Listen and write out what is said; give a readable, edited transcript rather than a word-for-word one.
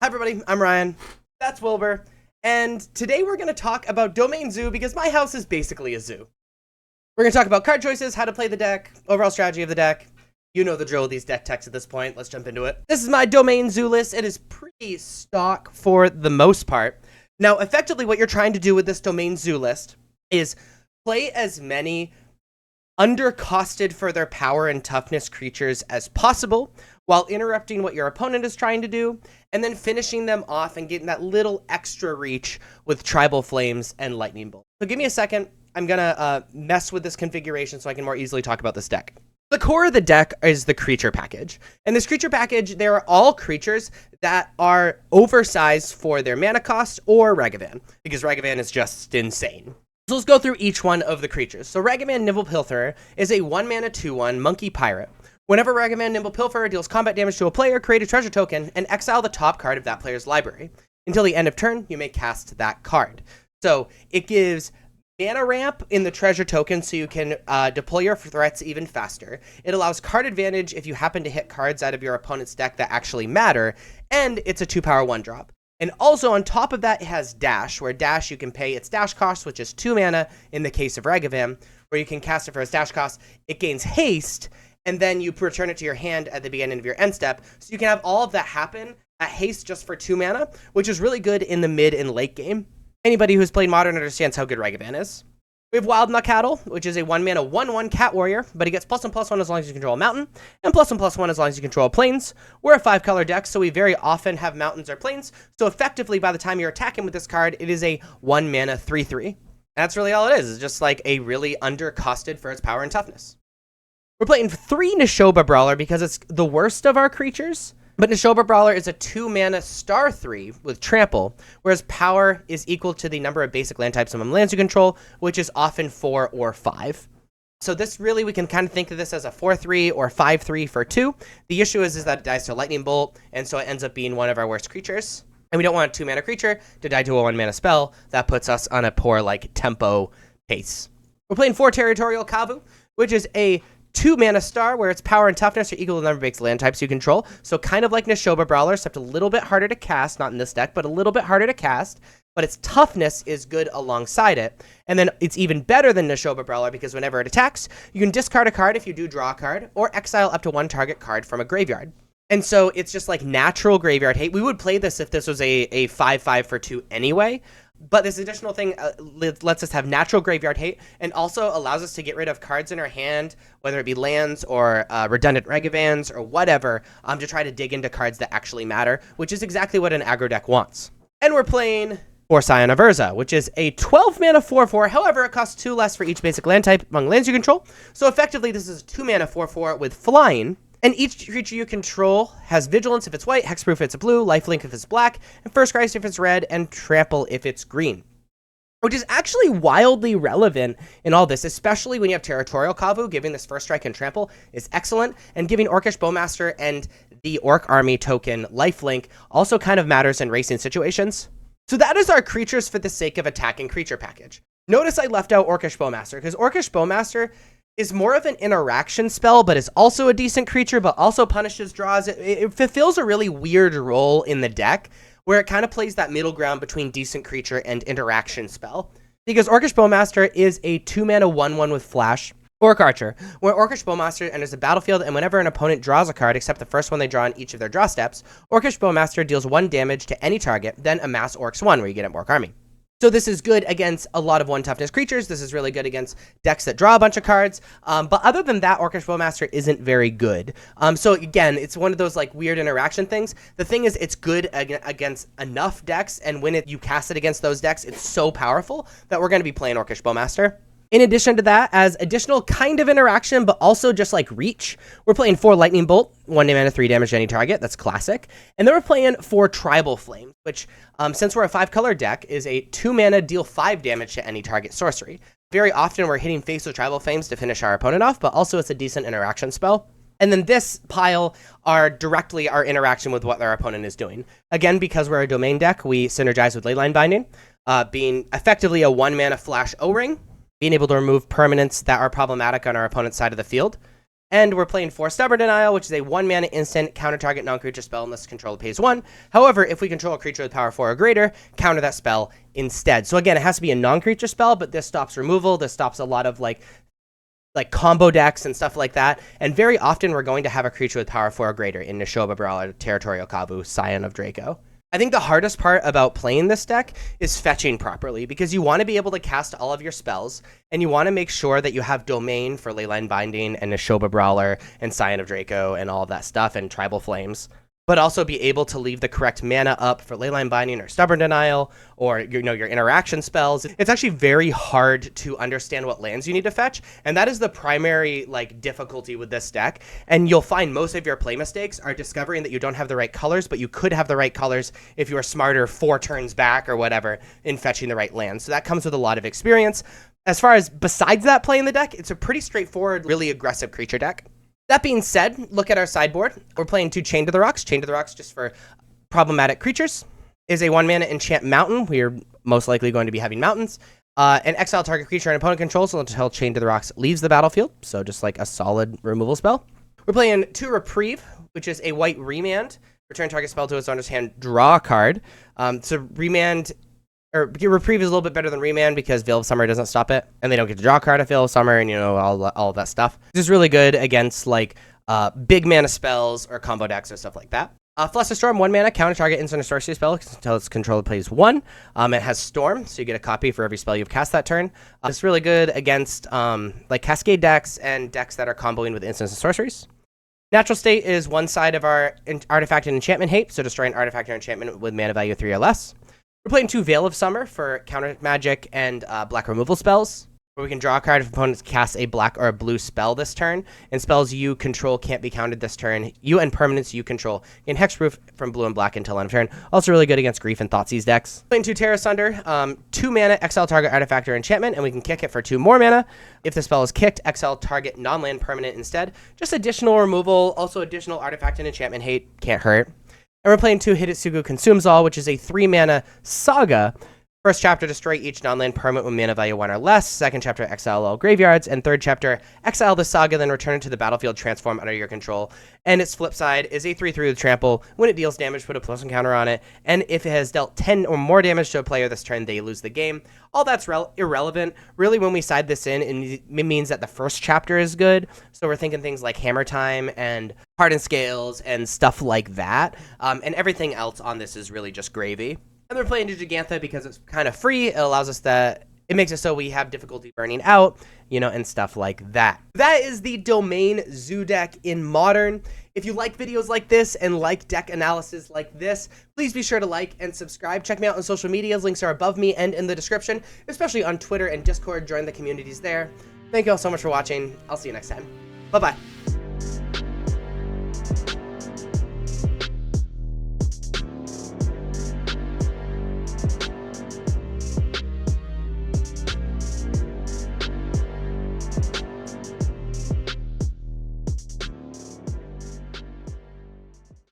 everybody, I'm Ryan, that's Wilbur, and today we're going to talk about Domain Zoo because my house is basically a zoo. We're going to talk about card choices, how to play the deck, overall strategy of the deck. You know the drill with these deck techs at this point, let's jump into it. This is my Domain Zoo list. It is pretty stock for the most part. Now, effectively what you're trying to do with this Domain Zoo list is play as many undercosted for their power and toughness creatures as possible while interrupting what your opponent is trying to do, and then finishing them off and getting that little extra reach with Tribal Flames and Lightning Bolt. So give me a second. I'm going to mess with this configuration so I can more easily talk about this deck. The core of the deck is the creature package. And this creature package, there are all creatures that are oversized for their mana cost or Ragavan, because Ragavan is just insane. So let's go through each one of the creatures. So Ragavan Nimble Pilferer is a 1-mana 2/1 Monkey Pirate. Whenever Ragavan Nimble Pilferer deals combat damage to a player, create a treasure token and exile the top card of that player's library. Until the end of turn, you may cast that card. So it gives mana ramp in the treasure token so you can deploy your threats even faster. It allows card advantage if you happen to hit cards out of your opponent's deck that actually matter, and it's a 2-power 1-drop. And also on top of that, it has Dash, where Dash you can pay its Dash cost, which is 2 mana in the case of Ragavan, where you can cast it for its Dash cost. It gains haste, and then you return it to your hand at the beginning of your end step. So you can have all of that happen at haste just for 2 mana, which is really good in the mid and late game. Anybody who's played Modern understands how good Ragavan is. We have Wild Nutcattle, which is a 1-mana 1/1 cat warrior, but he gets +1/+1 as long as you control a mountain, and +1/+1 as long as you control plains. We're a 5-color deck, so we very often have mountains or plains, so effectively by the time you're attacking with this card, it is a 1-mana 3/3. That's really all it is. It's just like a really undercosted for its power and toughness. We're playing 3 Nishoba Brawler because it's the worst of our creatures. But Nishoba Brawler is a 2-mana star 3 with trample, whereas power is equal to the number of basic land types among lands you control, which is often 4 or 5. So this really, we can kind of think of this as a 4/3 or 5/3 for 2. The issue is that it dies to Lightning Bolt, and so it ends up being one of our worst creatures. And we don't want a 2-mana creature to die to a 1-mana spell. That puts us on a poor tempo pace. We're playing 4 Territorial Kavu, which is a 2-mana star where its power and toughness are equal to the number of basic land types you control. So kind of like Nishoba Brawler, except a little bit harder to cast, not in this deck, but a little bit harder to cast. But its toughness is good alongside it. And then it's even better than Nishoba Brawler because whenever it attacks, you can discard a card if you do draw a card, or exile up to 1 target card from a graveyard. And so it's just like natural graveyard hate. We would play this if this was a 5/5 for 2 anyway. But this additional thing lets us have natural graveyard hate and also allows us to get rid of cards in our hand, whether it be lands or redundant Ragavans or whatever, to try to dig into cards that actually matter, which is exactly what an aggro deck wants. And we're playing for Scion of Urza, which is a 12-mana 4/4. However, it costs 2 less for each basic land type among lands you control. So effectively, this is a 2-mana 4/4 with flying. And each creature you control has Vigilance if it's white, Hexproof if it's blue, Lifelink if it's black, and First Christ if it's red, and Trample if it's green. Which is actually wildly relevant in all this, especially when you have Territorial Kavu. Giving this First Strike and Trample is excellent, and giving Orcish Bowmaster and the Orc Army token Lifelink also kind of matters in racing situations. So that is our creatures for the sake of attacking creature package. Notice I left out Orcish Bowmaster, because Orcish Bowmaster is more of an interaction spell, but is also a decent creature, but also punishes draws. It fulfills a really weird role in the deck, where it kind of plays that middle ground between decent creature and interaction spell. Because Orcish Bowmaster is a 2-mana 1/1 with Flash, Orc Archer, where Orcish Bowmaster enters the battlefield, and whenever an opponent draws a card, except the first one they draw on each of their draw steps, Orcish Bowmaster deals 1 damage to any target, then amass Orcs 1, where you get an Orc Army. So this is good against a lot of 1 toughness creatures. This is really good against decks that draw a bunch of cards. But other than that, Orcish Bowmaster isn't very good. So again, it's one of those weird interaction things. The thing is, it's good against enough decks, and when you cast it against those decks, it's so powerful that we're going to be playing Orcish Bowmaster. In addition to that, as additional kind of interaction, but also just reach, we're playing 4 Lightning Bolt, 1 mana 3 damage to any target. That's classic. And then we're playing 4 Tribal Flames, which, since we're a 5-color deck, is a 2-mana deal 5 damage to any target sorcery. Very often we're hitting face with Tribal Flames to finish our opponent off, but also it's a decent interaction spell. And then this pile are directly our interaction with what our opponent is doing. Again, because we're a domain deck, we synergize with Leyline Binding, being effectively a 1-mana flash O-Ring, being able to remove permanents that are problematic on our opponent's side of the field, And we're playing 4 Stubborn Denial, which is a 1-mana instant counter-target non-creature spell unless controller pays 1. However, if we control a creature with power 4 or greater, counter that spell instead. So again, it has to be a non-creature spell, but this stops removal. This stops a lot of like combo decks and stuff like that. And very often we're going to have a creature with power 4 or greater in Neshoba Brawler, Territorial Kavu, Scion of Draco. I think the hardest part about playing this deck is fetching properly, because you want to be able to cast all of your spells, and you want to make sure that you have Domain for Leyline Binding and Neshoba Brawler and Scion of Draco and all of that stuff and Tribal Flames, but also be able to leave the correct mana up for Leyline Binding or Stubborn Denial or your interaction spells. It's actually very hard to understand what lands you need to fetch, and that is the primary difficulty with this deck. And you'll find most of your play mistakes are discovering that you don't have the right colors, but you could have the right colors if you are smarter 4 turns back or whatever in fetching the right lands. So that comes with a lot of experience. As far as besides that playing the deck, it's a pretty straightforward, really aggressive creature deck. That being said, look at our sideboard. We're playing 2 Chain to the Rocks. Chain to the Rocks, just for problematic creatures, is a 1-mana enchant mountain. We are most likely going to be having mountains. An exile target creature and opponent controls until Chain to the Rocks leaves the battlefield. So just like a solid removal spell. We're playing 2 Reprieve, which is a white remand. Return target spell to its owner's hand, draw a card. So remand, or Reprieve is a little bit better than Remand because Veil of Summer doesn't stop it, and they don't get to draw a card at Veil of Summer, and all of that stuff. This is really good against big mana spells or combo decks or stuff like that. Fluster Storm, 1 mana, counter target instant or sorcery spell until its controller plays 1. It has Storm, so you get a copy for every spell you've cast that turn. It's really good against Cascade decks and decks that are comboing with instants and sorceries. Natural State is one side of our artifact and enchantment hate, so destroy an artifact or enchantment with mana value 3 or less. We're playing 2 Veil of Summer for counter magic and black removal spells, where we can draw a card if opponents cast a black or a blue spell this turn, and spells you control can't be countered this turn. You and permanents you control gain hexproof from blue and black until end of turn. Also really good against Grief and Thoughtseize decks. Playing 2 Terra Sunder, 2 mana, exile target artifact or enchantment, and we can kick it for 2 more mana. If the spell is kicked, exile target non-land permanent instead. Just additional removal, also additional artifact and enchantment hate, can't hurt. And we're playing 2 Hidetsugu Consumes All, which is a 3-mana saga. First chapter, destroy each non-land permanent with mana value 1 or less. Second chapter, exile all graveyards. And third chapter, exile the saga, then return it to the battlefield, transform under your control. And its flip side is a 3/3 with trample. When it deals damage, put a +1 counter on it. And if it has dealt 10 or more damage to a player this turn, they lose the game. All that's irrelevant. Really, when we side this in, it means that the first chapter is good. So we're thinking things like Hammer Time and Hardened Scales and stuff like that. And everything else on this is really just gravy. And we're playing Gigantha because it's kind of free. It allows us it makes it so we have difficulty burning out, and stuff like that. That is the Domain Zoo deck in Modern. If you like videos like this and like deck analysis like this, please be sure to like and subscribe. Check me out on social media. Links are above me and in the description, especially on Twitter and Discord. Join the communities there. Thank you all so much for watching. I'll see you next time. Bye-bye.